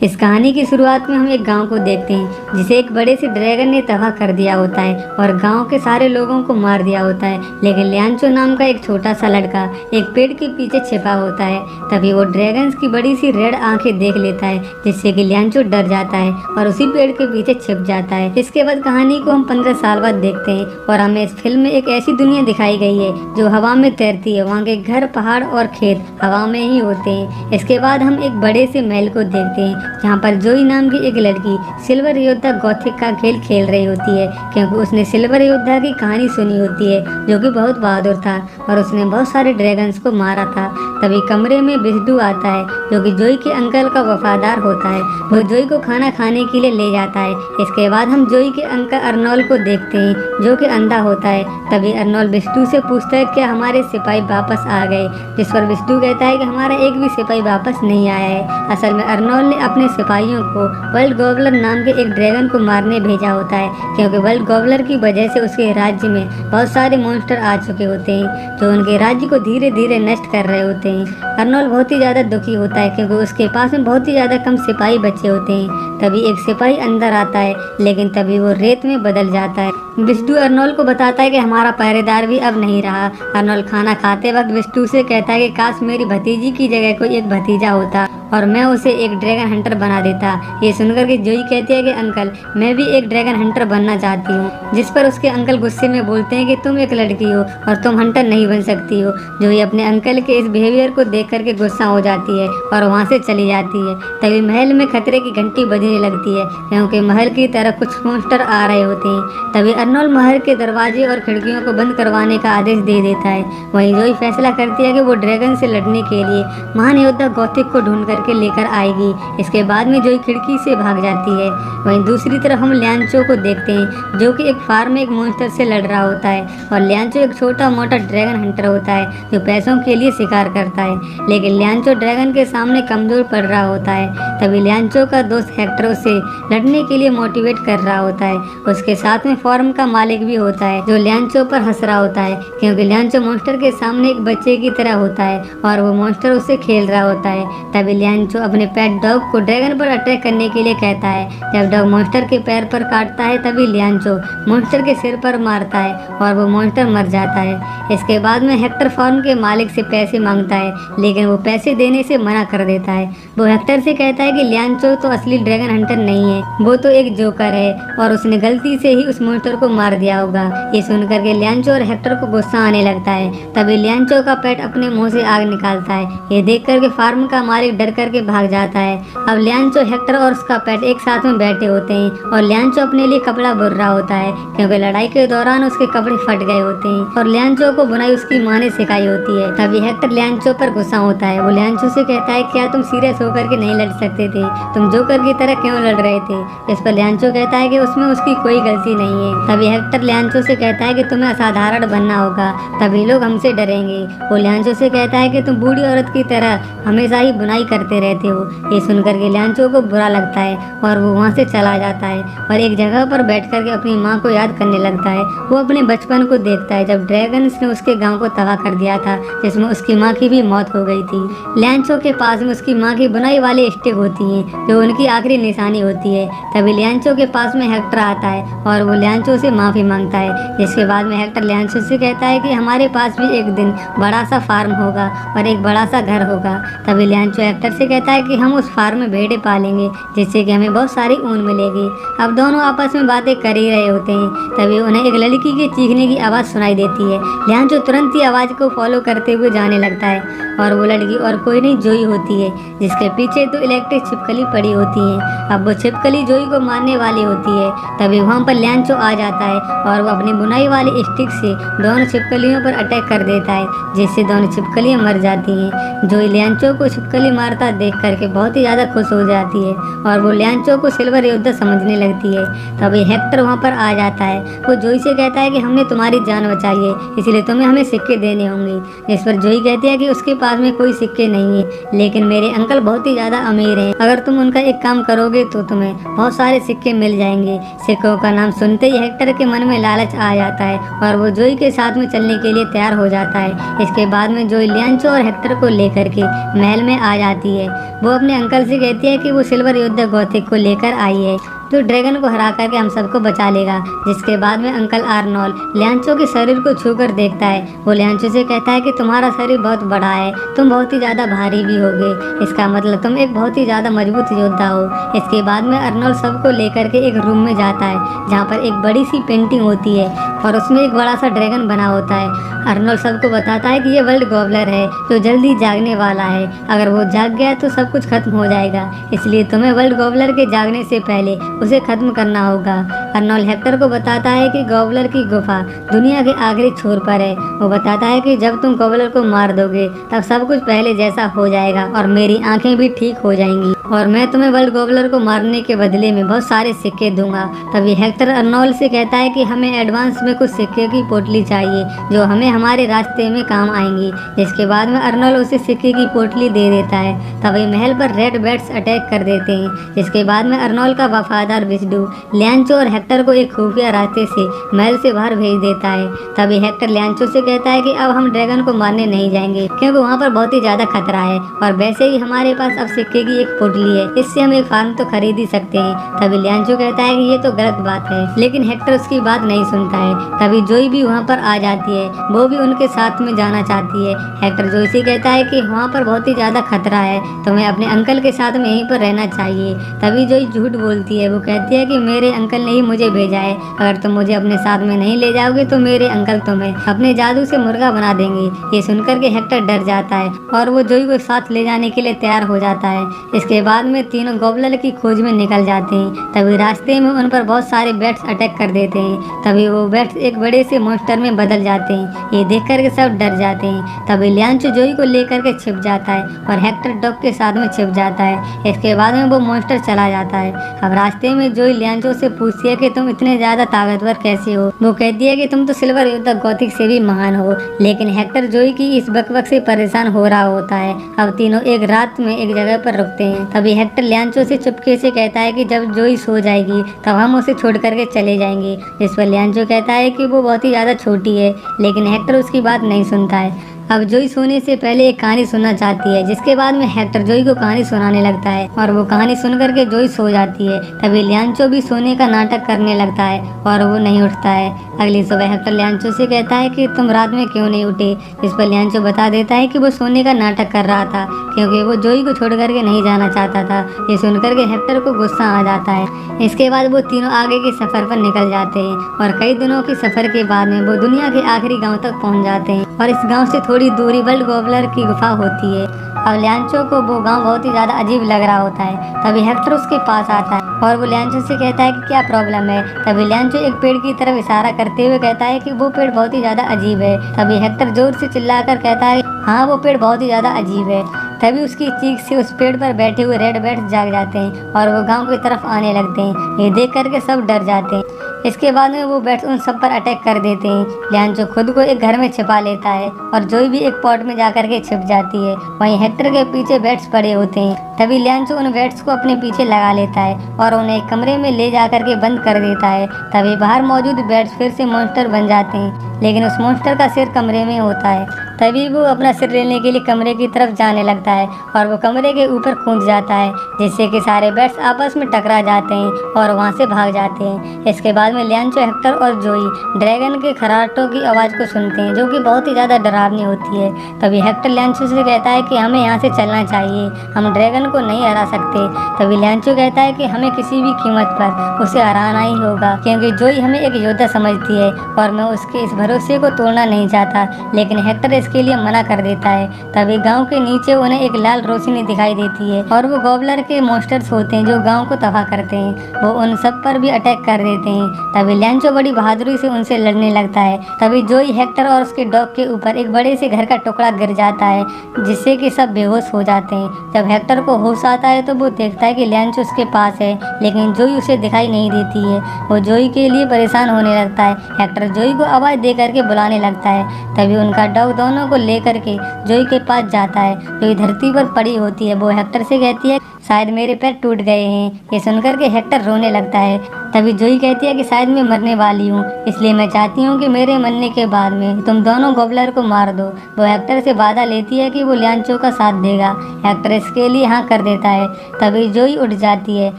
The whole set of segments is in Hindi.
इस कहानी की शुरुआत में हम एक गांव को देखते हैं जिसे एक बड़े से ड्रैगन ने तबाह कर दिया होता है और गांव के सारे लोगों को मार दिया होता है। लेकिन लियांचो नाम का एक छोटा सा लड़का एक पेड़ के पीछे छिपा होता है। तभी वो ड्रैगन की बड़ी सी रेड आंखें देख लेता है, जिससे कि लियांचो डर जाता है और उसी पेड़ के पीछे छिप जाता है। इसके बाद कहानी को हम 15 साल बाद देखते हैं और हमें इस फिल्म में एक ऐसी दुनिया दिखाई गई है जो हवा में तैरती है। वहाँ के घर, पहाड़ और खेत हवा में ही होते हैं। इसके बाद हम एक बड़े से महल को देखते हैं जहाँ पर जोई नाम की एक लड़की सिल्वर योद्धा गॉथिक का खेल खेल रही होती है, क्योंकि उसने सिल्वर योद्धा की कहानी सुनी होती है जो कि बहुत बहादुर था और उसने बहुत सारे ड्रैगन्स को मारा था। तभी कमरे में बिस्डू आता है जो कि जोई के अंकल का वफादार होता है। वो जोई को खाना खाने के लिए ले जाता है। इसके बाद हम जोई के अंकल अर्नोल को देखते हैं जो कि अंधा होता है। तभी अर्नोल बिस्डू से पूछता है क्या हमारे सिपाही वापस आ गए, जिस पर बिस्डू कहता है कि हमारा एक भी सिपाही वापस नहीं आया है। असल में अर्नोल ने अपने सिपाहियों को वर्ल्ड गॉबलर नाम के एक ड्रैगन को मारने भेजा होता है, क्योंकि वर्ल्ड गॉबलर की वजह से उसके राज्य में बहुत सारे मॉन्स्टर आ चुके होते हैं जो उनके राज्य को धीरे धीरे नष्ट कर रहे होते हैं। अर्नोल बहुत ही ज्यादा दुखी होता है क्योंकि उसके पास में बहुत ही ज्यादा कम सिपाही बचे होते हैं। तभी एक सिपाही अंदर आता है, लेकिन तभी वो रेत में बदल जाता है। बिस्टू अर्नोल को बताता है कि हमारा पहरेदार भी अब नहीं रहा। अर्नोल खाना खाते वक्त बिस्टू से कहता है कि काश मेरी भतीजी की जगह कोई एक भतीजा होता और मैं उसे एक ड्रैगन हंटर बना देता। ये सुनकर के जोई कहती है कि अंकल मैं भी एक ड्रैगन हंटर बनना चाहती हूँ, जिस पर उसके अंकल गुस्से में बोलते हैं कि तुम एक लड़की हो और तुम हंटर नहीं बन सकती हो। जोई अपने अंकल के इस बिहेवियर को देख करके गुस्सा हो जाती है और वहाँ से चली जाती है। तभी महल में खतरे की घंटी बजने लगती है क्योंकि महल की तरफ कुछ मॉन्स्टर आ रहे होते हैं। तभी अर्नोल महल के दरवाजे और खिड़कियों को बंद करवाने का आदेश दे देता है। वहीं जोई फैसला करती है कि वो ड्रैगन से लड़ने के लिए महान योद्धा गॉथिक को ढूंढ करके लेकर आएगी। इसके बाद में जोई खिड़की से भाग जाती है। वहीं दूसरी तरफ हम लियांचो को देखते हैं जो कि एक फार्म में एक मॉन्स्टर से लड़ रहा होता है और लियांचो एक छोटा मोटा ड्रैगन हंटर होता है जो पैसों के लिए शिकार करता है। लेकिन लियांचो ड्रैगन के सामने कमजोर पड़ रहा होता है। तभी लियांचो का दोस्त हेक्टर उसे लड़ने के लिए मोटिवेट कर रहा होता है। उसके साथ में फार्म का मालिक भी होता है जो लियांचो पर हंस रहा होता है क्योंकि लियांचो मॉन्स्टर के सामने एक बच्चे की तरह होता है और वो मॉन्स्टर उससे खेल रहा होता है। तभी लियांचो अपने पेट डॉग को ड्रैगन पर अटैक करने के लिए कहता है। जब डॉग मॉन्स्टर के पैर पर काटता है तभी लियांचो मॉन्स्टर के सिर पर मारता है और वो मॉन्स्टर मर जाता है। इसके बाद में हेक्टर फार्म के मालिक से पैसे मांगता है, लेकिन वो पैसे देने से मना कर देता है। वो हेक्टर से कहता है कि लियांचो तो असली ड्रैगन हंटर नहीं है, वो तो एक जोकर है और उसने गलती से ही उस मॉन्स्टर को मार दिया होगा। ये सुनकर के लियांचो और हेक्टर को गुस्सा आने लगता है। तभी लियांचो का पेट अपने मुंह से आग निकालता है। ये देख करके फार्म का मालिक डर करके भाग जाता है। अब लियांचो, हेक्टर और उसका पेट एक साथ में बैठे होते हैं और लियांचो अपने लिए कपड़ा बुन रहा होता है क्योंकि लड़ाई के दौरान उसके कपड़े फट गए होते हैं और लियांचो को बुनाई उसकी माँ ने सिखाई होती है। तभी हेक्टर लियांचो पर गुस्सा होता है। वो लियांचो से कहता है क्या तुम सीरियस होकर के नहीं लड़ सकते थे, तुम जोकर की तरह क्यों लड़ रहे थे। इस पर लियांचो कहता है कि उसमें उसकी कोई गलती नहीं है। तभी हेक्टर लियांचो से कहता है कि तुम्हें असाधारण बनना होगा, तभी लोग हमसे डरेंगे। वो लियांचो से कहता है कि तुम बूढ़ी औरत की तरह हमेशा ही बुनाई करते रहते हो। ये सुनकर के लियांचो को बुरा लगता है और वो वहाँ से चला जाता है और एक जगह पर बैठ करके अपनी माँ को याद करने लगता है। वो अपने बचपन को देखता है जब ड्रैगन्स ने उसके गांव को तबाह कर दिया था, जिसमें उसकी माँ की भी मौत हो गई थी। लियांचो के पास में उसकी माँ की बुनाई वाली स्टिक होती हैं जो उनकी आखिरी निशानी होती है। तभी लियांचो के पास में हेक्टर आता है और वो लियांचो से माफ़ी मांगता है। जिसके बाद में हेक्टर लियांचो से कहता है कि हमारे पास भी एक दिन बड़ा सा फार्म होगा और एक बड़ा सा घर होगा। तभी लियांचो हेक्टर से कहता है कि हम उस फार्म में भेड़ें पालेंगे जिससे कि हमें बहुत सारी ऊन मिलेगी। अब दोनों आपस में बातें कर ही रहे होते हैं। तभी उन्हें एक लड़की के चीखने की आवाज़ सुनाई देती है। लियांचो तुरंत ही आवाज़ को फॉलो करते हुए जाने लगता है और वो लड़की और कोई नहीं जोई होती है, जिसके पीछे तो इलेक्ट्रिक छिपकली पड़ी होती है। अब वो छिपकली जोई को मारने वाली होती है। तभी वहाँ पर लियांचो आ जाता है और वो अपनी बुनाई वाली स्टिक से दोनों छिपकलियों पर अटैक कर देता है, जिससे दोनों छिपकलियाँ मर जाती हैं। जोई लियांचो को छिपकली मारता देख करके बहुत ही ज़्यादा खुश हो जाती है और वो लियांचो को सिल्वर योद्धा समझने लगती है। तभी हेक्टर वहाँ पर आ जाता है। वो जोई से कहता है कि हमने तुम्हारी जान बचाई है, इसलिए तुम्हें हमें सिक्के देने होंगे। जिस पर जोई कहती है कि उसके पास में कोई सिक्के नहीं है, लेकिन मेरे अंकल बहुत ही ज़्यादा अमीर हैं, अगर तुम उनका एक काम करोगे तो तुम्हें बहुत सारे सिक्के मिल जाएंगे। सिक्कों का नाम सुनते ही हेक्टर हेक्टर के मन में लालच आ जाता है और वो जोई के साथ में चलने के लिए तैयार हो जाता है। इसके बाद में जोई लियांचो और हेक्टर को लेकर के महल में आ जाती है। वो अपने अंकल से कहती है कि वो सिल्वर योद्धा गॉथिक को लेकर आई है तो ड्रैगन को हरा करके हम सबको बचा लेगा। जिसके बाद में अंकल आर्नोल्ड लियांचो के शरीर को छूकर देखता है। वो लियांचो से कहता है कि तुम्हारा शरीर बहुत बड़ा है, तुम बहुत ही ज्यादा भारी भी होगे, इसका मतलब तुम एक बहुत ही ज्यादा मजबूत योद्धा हो। इसके बाद में आर्नोल्ड सबको लेकर के एक रूम में जाता है जहाँ पर एक बड़ी सी पेंटिंग होती है और उसमें एक बड़ा सा ड्रैगन बना होता है। आर्नोल्ड सबको बताता है कि ये वर्ल्ड गॉबलर है जो जल्दी जागने वाला है, अगर वो जाग गया तो सब कुछ खत्म हो जाएगा, इसलिए तुम्हें वर्ल्ड गॉबलर के जागने से पहले उसे खत्म करना होगा। आर्नोल्ड हेक्टर को बताता है कि गॉबलर की गुफा दुनिया के आखिरी छोर पर है। वो बताता है कि जब तुम गॉबलर को मार दोगे तब सब कुछ पहले जैसा हो जाएगा और मेरी आंखें भी ठीक हो जाएंगी और मैं तुम्हें वर्ल्ड गॉबलर को मारने के बदले में बहुत सारे सिक्के दूंगा। तभी हेक्टर आर्नोल्ड से कहता है कि हमें एडवांस में कुछ सिक्के की पोटली चाहिए जो हमें हमारे रास्ते में काम आएंगी। इसके बाद में आर्नोल्ड उसे सिक्के की पोटली दे देता है। तभी महल पर रेड बैट्स अटैक कर देते हैं। इसके बाद में आर्नोल्ड का वफादार विस्डू लियांचो और हेक्टर को एक खुफिया रास्ते से महल से बाहर भेज देता है। तभी हेक्टर लियांचो से कहता है कि अब हम ड्रैगन को मारने नहीं जाएंगे क्योंकि वहाँ पर बहुत ही ज्यादा खतरा है और वैसे ही हमारे पास अब सिक्के की एक पोटली है, इससे हम एक फार्म तो खरीद ही सकते हैं। तभी लियांचो कहता है कि ये तो गलत बात है, लेकिन हेक्टर उसकी बात नहीं सुनता है। तभी जोई भी वहाँ पर आ जाती है, वो भी उनके साथ में जाना चाहती है। हेक्टर जोई से कहता है कि वहाँ पर बहुत ही ज्यादा खतरा है, तुम्हें अपने अंकल के साथ में यहीं पर रहना चाहिए। तभी जोई झूठ बोलती है, वो कहती है कि मेरे अंकल ने ही मुझे भेजा है, अगर तुम मुझे अपने साथ में नहीं ले जाओगे तो मेरे अंकल तुम्हें अपने जादू से मुर्गा बना देंगे। ये सुनकर के हेक्टर डर जाता है और वो जोई को साथ ले जाने के लिए तैयार हो जाता है। इसके बाद में तीनों गॉबलर की खोज में निकल जाते हैं। तभी रास्ते में उन पर बहुत सारे बैट्स अटैक कर देते हैं। तभी वो बैट्स एक बड़े से मॉन्स्टर में बदल जाते हैं। ये देख कर के सब डर जाते हैं। तभी लियांचो जोई को लेकर के छिप जाता है और हेक्टर डॉग के साथ में छिप जाता है। इसके बाद में वो मॉन्स्टर चला जाता है। अब रास्ते में जोई लियांचो से पूछती है कि तुम इतने ज्यादा ताकतवर कैसे हो। वो कहती है कि तुम तो सिल्वर योद्धा गॉथिक से भी महान हो, लेकिन हेक्टर जोई की इस बकबक से परेशान हो रहा होता है। अब तीनों एक रात में एक जगह पर रुकते हैं। तभी हेक्टर लियांचो से चुपके से कहता है कि जब जोई सो जाएगी तब हम उसे छोड़ करके चले जाएंगे। जिस पर लियांचो कहता है कि वो बहुत ही ज्यादा छोटी है, लेकिन हेक्टर उसकी बात नहीं सुनता है। अब जोई सोने से पहले एक कहानी सुनना चाहती है। जिसके बाद में हेक्टर जोई को कहानी सुनाने लगता है और वो कहानी सुन करके जोई सो जाती है। तभी लियांचो भी सोने का नाटक करने लगता है और वो नहीं उठता है। अगली सुबह हेक्टर लियांचो से कहता है कि तुम रात में क्यों नहीं उठे। इस पर लियांचो बता देता है कि वो सोने का नाटक कर रहा था क्योंकि वो जोई को छोड़ करके नहीं जाना चाहता था। ये सुनकर के हेक्टर को गुस्सा आ जाता है। इसके बाद वो तीनों आगे के सफर पर निकल जाते हैं और कई दिनों के सफर के बाद में वो दुनिया के आखिरी गाँव तक पहुँच जाते हैं और इस गाँव से थोड़ी दूरी वर्ल्ड गॉबलर की गुफा होती है। अब लियांचो को वो गांव बहुत ही ज्यादा अजीब लग रहा होता है। तभी हेक्टर उसके पास आता है और वो लियांचो से कहता है कि क्या प्रॉब्लम है। तभी लियांचो एक पेड़ की तरफ इशारा करते हुए कहता है कि वो पेड़ बहुत ही ज्यादा अजीब है। तभी हेक्टर जोर से चिल्लाकर कहता है हाँ वो पेड़ बहुत ही ज्यादा अजीब है। तभी उसकी चीख से उस पेड़ पर बैठे हुए रेड बैट्स जाग जाते हैं और वो गांव की तरफ आने लगते हैं। ये देख करके सब डर जाते हैं। इसके बाद में वो बैट्स उन सब पर अटैक कर देते हैं। लियांचो खुद को एक घर में छिपा लेता है और जोई भी एक पॉट में जाकर के छिप जाती है। वहीं हेक्टर के पीछे बैट्स पड़े होते हैं। तभी लियांचो उन बैट्स को अपने पीछे लगा लेता है और उन्हें एक कमरे में ले जाकर के बंद कर देता है। तभी बाहर मौजूद बैट्स फिर से मॉन्स्टर बन जाते हैं, लेकिन उस मॉन्स्टर का सिर कमरे में होता है। तभी वो अपना सिर लेने के लिए कमरे की तरफ जाने लगता है और वो कमरे के ऊपर कूद जाता है, जिससे कि सारे बैट्स आपस में टकरा जाते हैं और वहाँ से भाग जाते हैं। इसके बाद में लियांचो, हेक्टर और जोई ड्रैगन के खराटों की आवाज़ को सुनते हैं जो कि बहुत ही ज़्यादा डरावनी होती है। तभी हेक्टर लियांचो से कहता है कि हमें यहाँ से चलना चाहिए, हम ड्रैगन को नहीं हरा सकते। तभी लियांचो कहता है कि हमें किसी भी कीमत पर उसे हराना ही होगा क्योंकि जोई हमें एक योद्धा समझती है और मैं उसके इस भरोसे को तोड़ना नहीं चाहता। लेकिन हेक्टर इसके लिए मना कर देता है। तभी गांव के नीचे उन्हें एक लाल रोशनी दिखाई देती है और वो गॉबलर के मॉन्स्टर्स होते हैं जो गांव को तबाह करते हैं। वो उन सब पर भी अटैक कर देते हैं। तभी लियांचो बड़ी बहादुरी से उनसे लड़ने लगता है। तभी जोई, हेक्टर और उसके डॉग के ऊपर एक बड़े से घर का टुकड़ा गिर जाता है, जिससे कि सब बेहोश हो जाते हैं। जब हेक्टर को होश आता है तो वो देखता है कि लियांचो उसके पास है, लेकिन जोई उसे दिखाई नहीं देती है। वो जोई के लिए परेशान होने लगता है। हेक्टर जोई को आवाज़ दे करके बुलाने लगता है। तभी उनका डॉग दोनों को लेकर के जोई के पास जाता है। जोई धरती पर पड़ी होती है। वो हेक्टर से कहती है शायद मेरे पैर टूट गए हैं। ये सुनकर के हेक्टर रोने लगता है। तभी जोई कहती है कि शायद मैं मरने वाली हूँ, इसलिए मैं चाहती हूँ कि मेरे मरने के बाद में तुम दोनों गॉबलर को मार दो। वो हेक्टर से वादा लेती है कि वो लियांचो का साथ देगा। हेक्टर इसके लिए हाँ कर देता है। तभी जोई उठ जाती है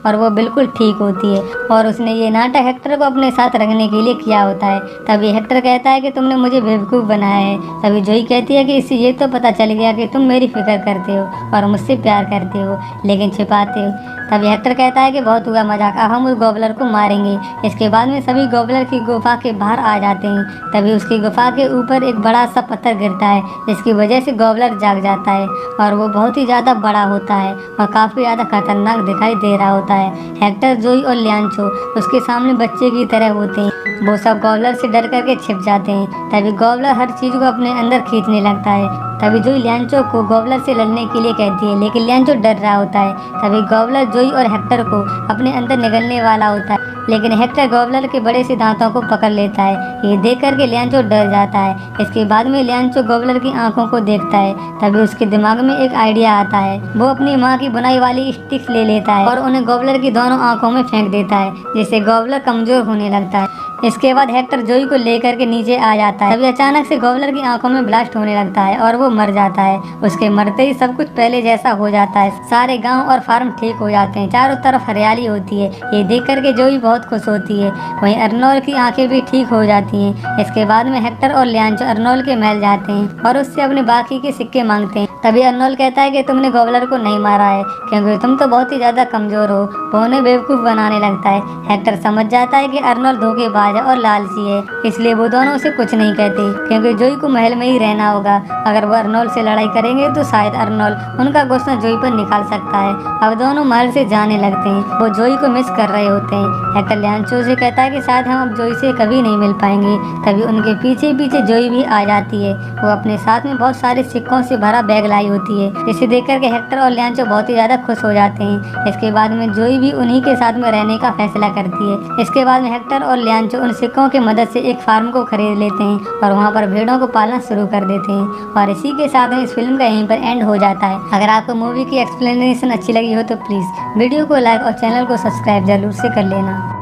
और वो बिल्कुल ठीक होती है और उसने ये नाटक हेक्टर को अपने साथ रखने के लिए किया होता है। तभी हेक्टर कहता है कि तुमने मुझे बेवकूफ़ बनाया है। तभी जोई कहती है कि इससे ये तो पता चल गया कि तुम मेरी फिक्र करते हो और मुझसे प्यार करते हो, लेकिन छिपाते हो। तभी हेक्टर कहता है कि बहुत हुआ मजाक, अब हम उस गॉबलर को मारेंगे। इसके बाद में सभी गॉबलर की गुफा के बाहर आ जाते हैं। तभी उसकी गुफा के ऊपर एक बड़ा सा पत्थर गिरता है, जिसकी वजह से गॉबलर जाग जाता है और वो बहुत ही ज़्यादा बड़ा होता है और काफ़ी ज़्यादा खतरनाक दिखाई दे रहा होता है। हेक्टर, जोई और लियांचो उसके सामने बच्चे की तरह होते हैं। वो सब गॉबलर से डर करके छिप जाते हैं। तभी गॉबलर हर चीज़ को अपने अंदर खींचने लगता है। तभी जोई लियांचो को गॉबलर से लड़ने के लिए कहती है, लेकिन लियांचो डर रहा होता है। तभी गॉबलर जोई और हेक्टर को अपने अंदर निगलने वाला होता है, लेकिन हेक्टर गॉबलर के बड़े से दांतों को पकड़ लेता है। ये देख करके लियांचो डर जाता है। इसके बाद में लियांचो गॉबलर की आंखों को देखता है। तभी उसके दिमाग में एक आइडिया आता है। वो अपनी माँ की बुनाई वाली स्टिक्स ले लेता है और उन्हें गॉबलर की दोनों आंखों में फेंक देता है, जिससे गॉबलर कमजोर होने लगता है। इसके बाद हेक्टर जोई को लेकर के नीचे आ जाता है। तभी अचानक से गॉबलर की आंखों में ब्लास्ट होने लगता है और वो मर जाता है। उसके मरते ही सब कुछ पहले जैसा हो जाता है। सारे गांव और फार्म ठीक हो जाते हैं। चारों तरफ हरियाली होती है। ये देख करके जोई बहुत खुश होती है। वहीं अर्नोल की आंखें भी ठीक हो जाती हैं। इसके बाद में हेक्टर और लियांचो अर्नोल के महल जाते हैं और उससे अपने बाकी के सिक्के मांगते हैं। तभी अर्नोल कहता है कि तुमने गॉबलर को नहीं मारा है, क्योंकि तुम तो बहुत ही ज्यादा कमजोर हो। वो उन्हें बेवकूफ बनाने लगता है। हेक्टर समझ जाता है कि अर्नोल धोखेबाज है और लालची है, इसलिए वो दोनों उसे कुछ नहीं कहते, क्योंकि जोई को महल में ही रहना होगा। अगर वो अर्नोल से लड़ाई करेंगे तो शायद अर्नोल उनका गुस्सा जोई पर निकाल सकता है। अब दोनों महल से जाने लगते हैं। वो जोई को मिस कर रहे होते हैं। हेक्टर लियांचो से कहता है कि शायद हम अब जोई से कभी नहीं मिल पाएंगे। तभी उनके पीछे पीछे जोई भी आ जाती है। वो अपने साथ में बहुत सारे सिक्कों से भरा बैग लाई होती है, जिसे देख करके हेक्टर और लियांचो बहुत ही ज्यादा खुश हो जाते हैं। इसके बाद में जोई भी उन्हीं के साथ में रहने का फैसला करती है। इसके बाद में हेक्टर और लियांचो उन सिक्कों की मदद से एक फार्म को खरीद लेते हैं और वहाँ पर भेड़ों को पालना शुरू कर देते हैं। और इसी के साथ में इस फिल्म का यहीं पर एंड हो जाता है। अगर आपको मूवी की एक्सप्लेनेशन अच्छी लगी हो तो प्लीज़ वीडियो को लाइक और चैनल को सब्सक्राइब जरूर से कर लेना।